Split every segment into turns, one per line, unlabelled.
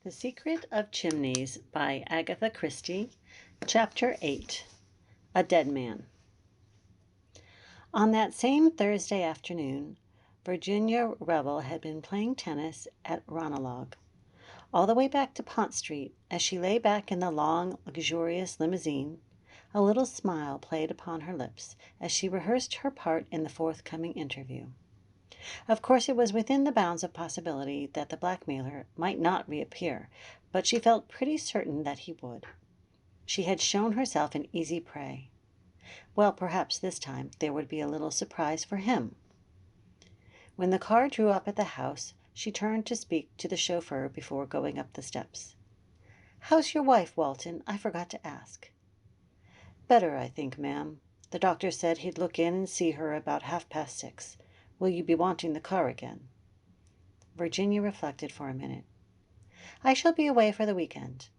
The Secret of Chimneys by Agatha Christie, Chapter 8. A Dead Man. On that same Thursday afternoon, Virginia Revel had been playing tennis at Ranelagh. All the way back to Pont Street, as she lay back in the long, luxurious limousine, a little smile played upon her lips as she rehearsed her part in the forthcoming interview. Of course, it was within the bounds of possibility that the blackmailer might not reappear, but she felt pretty certain that he would. She had shown herself an easy prey. Well, perhaps this time there would be a little surprise for him. When the car drew up at the house, she turned to speak to the chauffeur before going up the steps. "How's your wife, Walton? I forgot to ask." "Better, I think, ma'am. The doctor said he'd look in and see her about 6:30. Will you be wanting the car again?" Virginia reflected for a minute. "I shall be away for the weekend.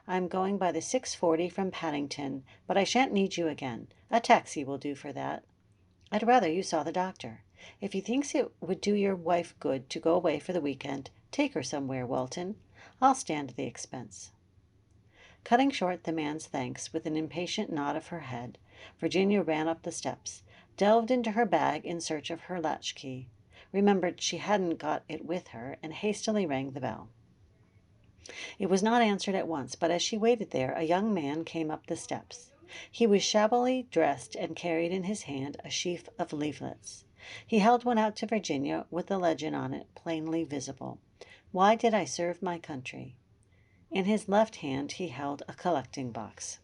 I'm going by the 6:40 from Paddington, but I shan't need you again. A taxi will do for that. I'd rather you saw the doctor. If he thinks it would do your wife good to go away for the weekend, take her somewhere, Walton. I'll stand the expense." Cutting short the man's thanks with an impatient nod of her head, Virginia ran up the steps, delved into her bag in search of her latchkey, remembered she hadn't got it with her, and hastily rang the bell. It was not answered at once, but as she waited there, a young man came up the steps. He was shabbily dressed and carried in his hand a sheaf of leaflets. He held one out to Virginia with the legend on it plainly visible: "Why did I serve my country?" In his left hand he held a collecting box.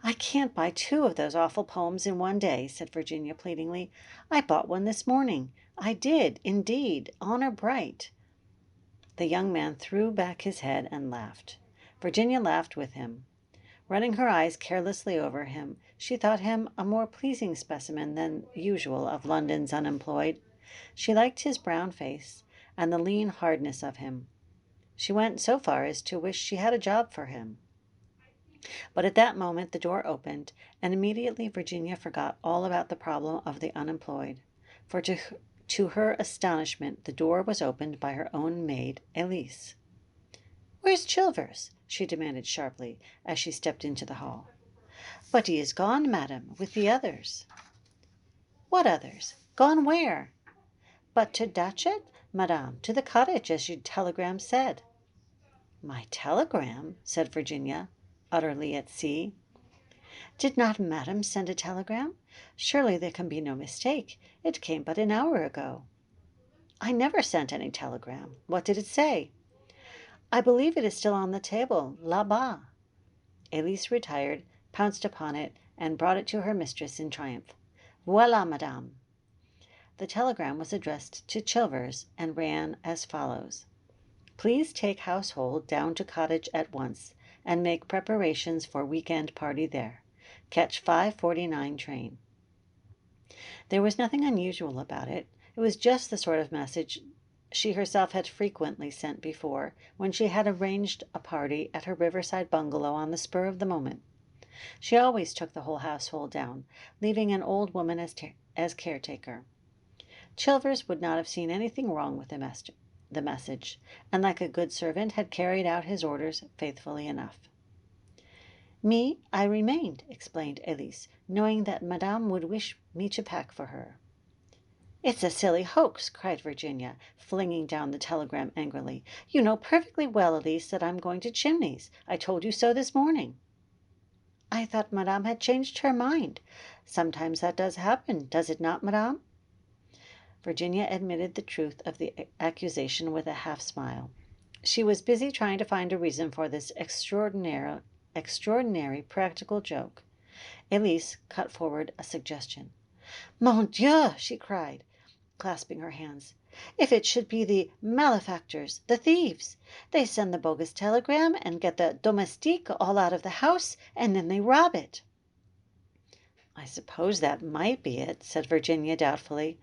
"I can't buy 2 of those awful poems in one day," said Virginia pleadingly. "I bought one this morning. I did, indeed, honor bright." The young man threw back his head and laughed. Virginia laughed with him. Running her eyes carelessly over him, she thought him a more pleasing specimen than usual of London's unemployed. She liked his brown face and the lean hardness of him. She went so far as to wish she had a job for him. But at that moment the door opened, and immediately Virginia forgot all about the problem of the unemployed, for to her astonishment the door was opened by her own maid, Elise. "Where's Chilvers?" she demanded sharply as she stepped into the hall. "But he is gone, madam, with the others." "What others? Gone where?" "But to Datchet, madame, to the cottage, as your telegram said." "My telegram?" said Virginia, utterly at sea. "Did not madam send a telegram? Surely there can be no mistake. It came but an hour ago." "I never sent any telegram. What did it say?" "I believe it is still on the table, là-bas." Elise retired, pounced upon it, and brought it to her mistress in triumph. "Voilà, madame." The telegram was addressed to Chilvers, and ran as follows: "Please take household down to cottage at once, and make preparations for week-end party there. Catch 5:49 train." There was nothing unusual about it. It was just the sort of message she herself had frequently sent before, when she had arranged a party at her riverside bungalow on the spur of the moment. She always took the whole household down, leaving an old woman as caretaker. Chilvers would not have seen anything wrong with the message, and like a good servant had carried out his orders faithfully enough. "Me, I remained," explained Elise, "knowing that madame would wish me to pack for her." "It's a silly hoax," cried Virginia, flinging down the telegram angrily. "You know perfectly well, Elise, that I'm going to Chimneys. I told you so this morning." "I thought madame had changed her mind. Sometimes that does happen, does it not, madame?" Virginia admitted the truth of the accusation with a half-smile. She was busy trying to find a reason for this extraordinary practical joke. Elise cut forward a suggestion. "Mon Dieu!" she cried, clasping her hands. "If it should be the malefactors, the thieves! They send the bogus telegram and get the domestique all out of the house, and then they rob it." "I suppose that might be it," said Virginia doubtfully.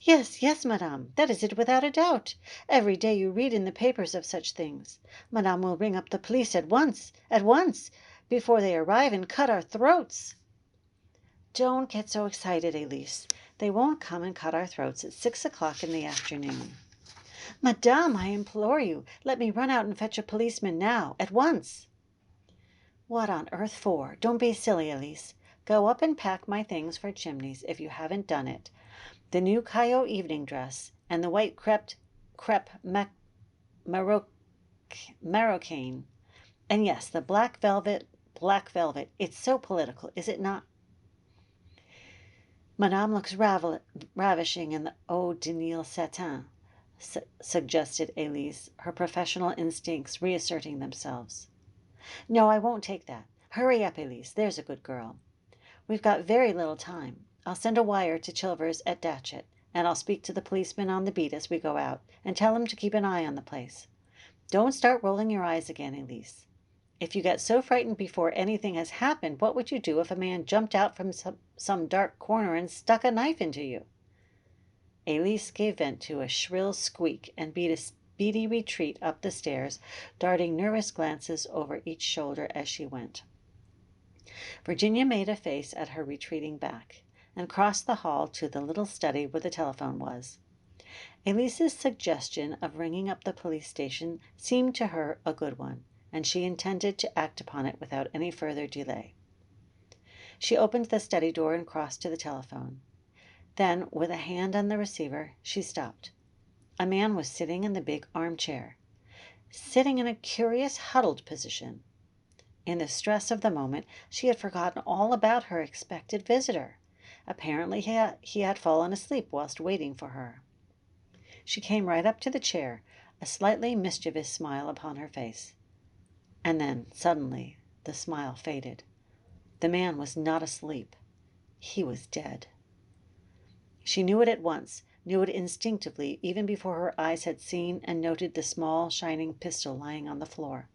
"Yes, yes, madame, that is it without a doubt. Every day you read in the papers of such things. Madame will ring up the police at once, before they arrive, and cut our throats." "Don't get so excited, Elise. They won't come and cut our throats at 6 o'clock in the afternoon." Madame, I implore you, let me run out and fetch a policeman now, at once. What on earth for? Don't be silly, Elise. Go up and pack my things for Chimneys if you haven't done it. The new Caillot evening dress, and the white crepe marocaine. And yes, the black velvet. It's so political, is it not? Madame looks ravishing in the eau de Nil satin, suggested Elise, her professional instincts reasserting themselves. No, I won't take that. Hurry up, Elise, there's a good girl. We've got very little time. I'll send a wire to Chilvers at Datchet, and I'll speak to the policeman on the beat as we go out, and tell him to keep an eye on the place. Don't start rolling your eyes again, Elise. If you get so frightened before anything has happened, what would you do if a man jumped out from some dark corner and stuck a knife into you? Elise gave vent to a shrill squeak and beat a speedy retreat up the stairs, darting nervous glances over each shoulder as she went. Virginia made a face at her retreating back, and crossed the hall to the little study where the telephone was. Elise's suggestion of ringing up the police station seemed to her a good one, and she intended to act upon it without any further delay. She opened the study door and crossed to the telephone. Then, with a hand on the receiver, she stopped. A man was sitting in the big armchair, sitting in a curious huddled position. In the stress of the moment, she had forgotten all about her expected visitor. Apparently he had fallen asleep whilst waiting for her. She came right up to the chair, a slightly mischievous smile upon her face. And then, suddenly, the smile faded. The man was not asleep. He was dead. She knew it at once, knew it instinctively, even before her eyes had seen and noted the small, shining pistol lying on the floor.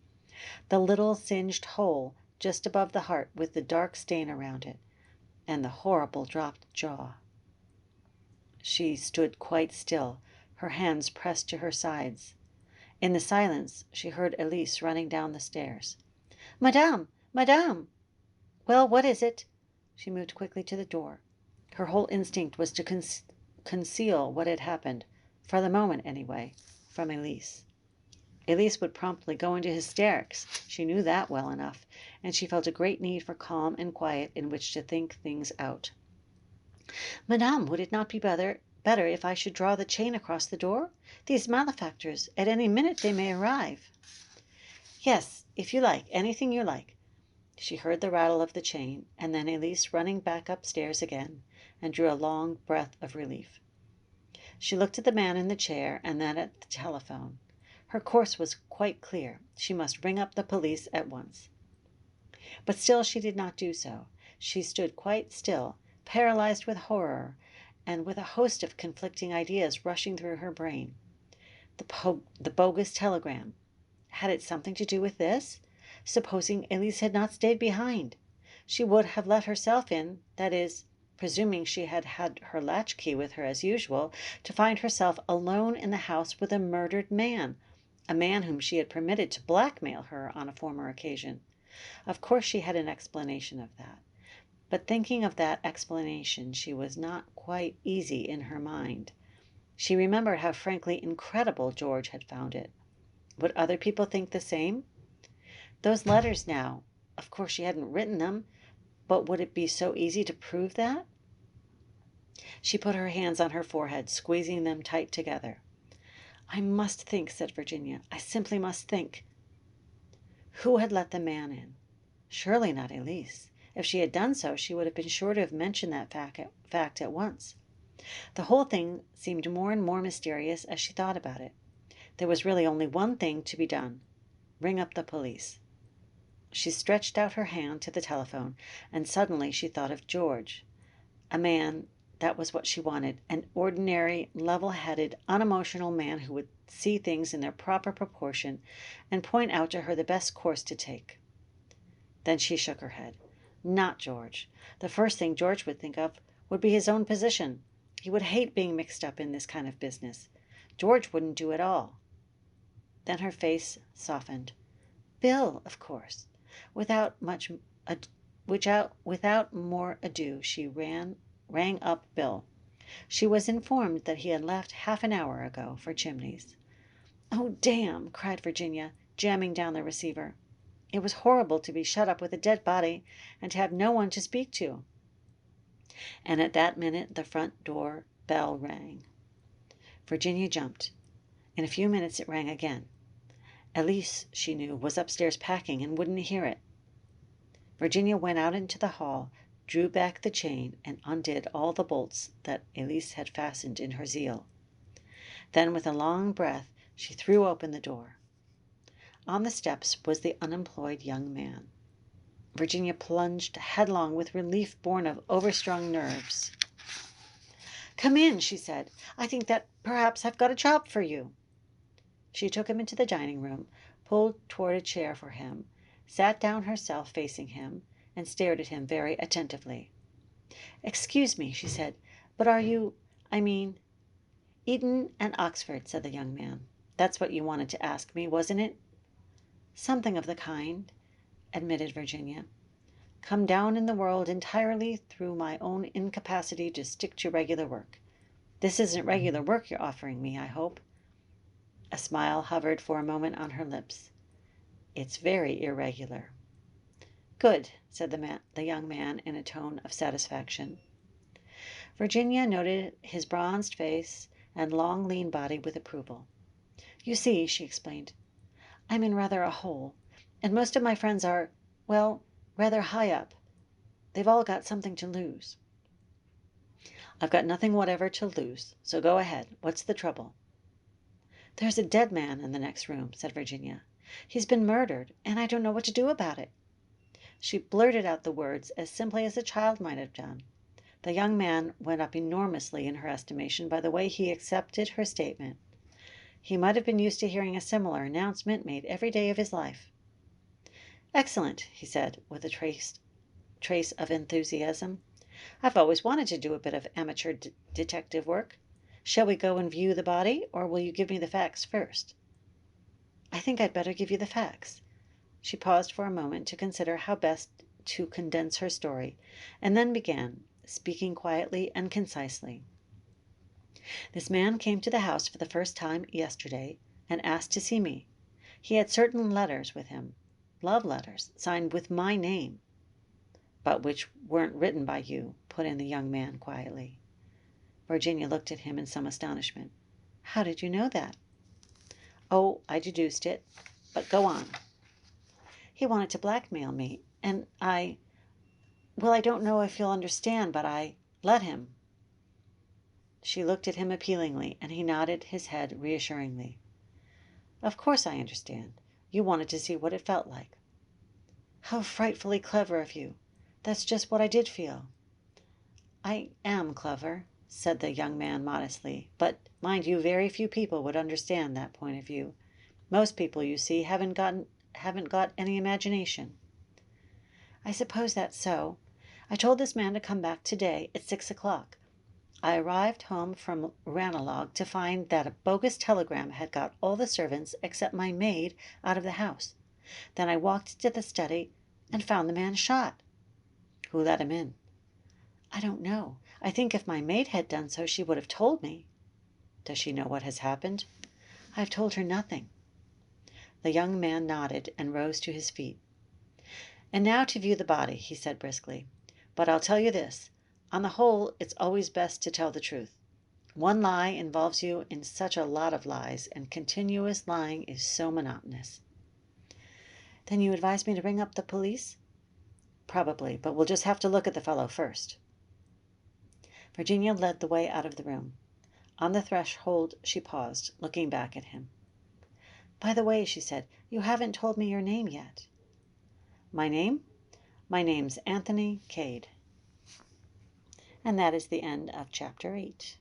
The little singed hole just above the heart with the dark stain around it, and the horrible dropped jaw. She stood quite still, her hands pressed to her sides. In the silence, she heard Elise running down the stairs. Madame! Madame! Well, what is it? She moved quickly to the door. Her whole instinct was to conceal what had happened, for the moment anyway, from Elise. Elise would promptly go into hysterics. She knew that well enough, and she felt a great need for calm and quiet in which to think things out. Madame, would it not be better if I should draw the chain across the door? These malefactors, at any minute they may arrive. Yes, if you like, anything you like. She heard the rattle of the chain, and then Elise running back upstairs again, and drew a long breath of relief. She looked at the man in the chair and then at the telephone. Her course was quite clear. She must ring up the police at once. But still she did not do so. She stood quite still, paralyzed with horror, and with a host of conflicting ideas rushing through her brain. The bogus telegram. Had it something to do with this? Supposing Elise had not stayed behind? She would have let herself in, that is, presuming she had had her latchkey with her as usual, to find herself alone in the house with a murdered man, a man whom she had permitted to blackmail her on a former occasion. Of course she had an explanation of that. But thinking of that explanation, she was not quite easy in her mind. She remembered how frankly incredible George had found it. Would other people think the same? Those letters now, of course she hadn't written them, but would it be so easy to prove that? She put her hands on her forehead, squeezing them tight together. I must think, said Virginia. I simply must think. Who had let the man in? Surely not Elise. If she had done so, she would have been sure to have mentioned that fact at once. The whole thing seemed more and more mysterious as she thought about it. There was really only one thing to be done. Ring up the police. She stretched out her hand to the telephone, and suddenly she thought of George. A man, that was what she wanted, an ordinary, level-headed, unemotional man who would see things in their proper proportion and point out to her the best course to take. Then she shook her head. Not George. The first thing George would think of would be his own position. He would hate being mixed up in this kind of business. George wouldn't do it all. Then her face softened. Bill, of course. Without more ado, she rang up Bill. She was informed that he had left half an hour ago for Chimneys. "Oh, damn!" cried Virginia, jamming down the receiver. It was horrible to be shut up with a dead body and to have no one to speak to. And at that minute the front door bell rang. Virginia jumped. In a few minutes it rang again. Elise, she knew, was upstairs packing and wouldn't hear it. Virginia went out into the hall, drew back the chain, and undid all the bolts that Elise had fastened in her zeal. Then, with a long breath, she threw open the door. On the steps was the unemployed young man. Virginia plunged headlong with relief born of overstrung nerves. "Come in," she said. "I think that perhaps I've got a job for you." She took him into the dining room, pulled toward a chair for him, sat down herself facing him, and stared at him very attentively. "Excuse me," she said, "but are you, Eton and Oxford," said the young man. "That's what you wanted to ask me, wasn't it?" "Something of the kind," admitted Virginia. "Come down in the world entirely through my own incapacity to stick to regular work. This isn't regular work you're offering me, I hope?" A smile hovered for a moment on her lips. "It's very irregular." "Good," said the young man in a tone of satisfaction. Virginia noted his bronzed face and long, lean body with approval. "You see," she explained, "I'm in rather a hole, and most of my friends are, well, rather high up. They've all got something to lose." "I've got nothing whatever to lose, so go ahead. What's the trouble?" "There's a dead man in the next room," said Virginia. "He's been murdered, and I don't know what to do about it." She blurted out the words as simply as a child might have done. The young man went up enormously in her estimation by the way he accepted her statement. He might have been used to hearing a similar announcement made every day of his life. "Excellent," he said, with a trace of enthusiasm. "I've always wanted to do a bit of amateur detective work. Shall we go and view the body, or will you give me the facts first?" "I think I'd better give you the facts." She paused for a moment to consider how best to condense her story, and then began, speaking quietly and concisely. "This man came to the house for the first time yesterday and asked to see me. He had certain letters with him, love letters, signed with my name." "But which weren't written by you," put in the young man quietly. Virginia looked at him in some astonishment. "How did you know that?" "Oh, I deduced it. But go on." "He wanted to blackmail me, and I don't know if you'll understand, but I let him." She looked at him appealingly, and he nodded his head reassuringly. "Of course I understand. You wanted to see what it felt like." "How frightfully clever of you. That's just what I did feel." "I am clever," said the young man modestly, "but, mind you, very few people would understand that point of view. Most people, you see, haven't got any imagination." "I suppose that's so. I told this man to come back today at 6 o'clock. I arrived home from Ranelagh to find that a bogus telegram had got all the servants except my maid out of the house. Then I walked into the study and found the man shot." "Who let him in?" "I don't know. I think if my maid had done so she would have told me." "Does she know what has happened?" "I have told her nothing." The young man nodded and rose to his feet. "And now to view the body," he said briskly. "But I'll tell you this. On the whole, it's always best to tell the truth. One lie involves you in such a lot of lies, and continuous lying is so monotonous." "Then you advise me to ring up the police?" "Probably, but we'll just have to look at the fellow first." Virginia led the way out of the room. On the threshold she paused, looking back at him. "By the way," she said, "you haven't told me your name yet." "My name? My name's Anthony Cade." And that is the end of Chapter 8.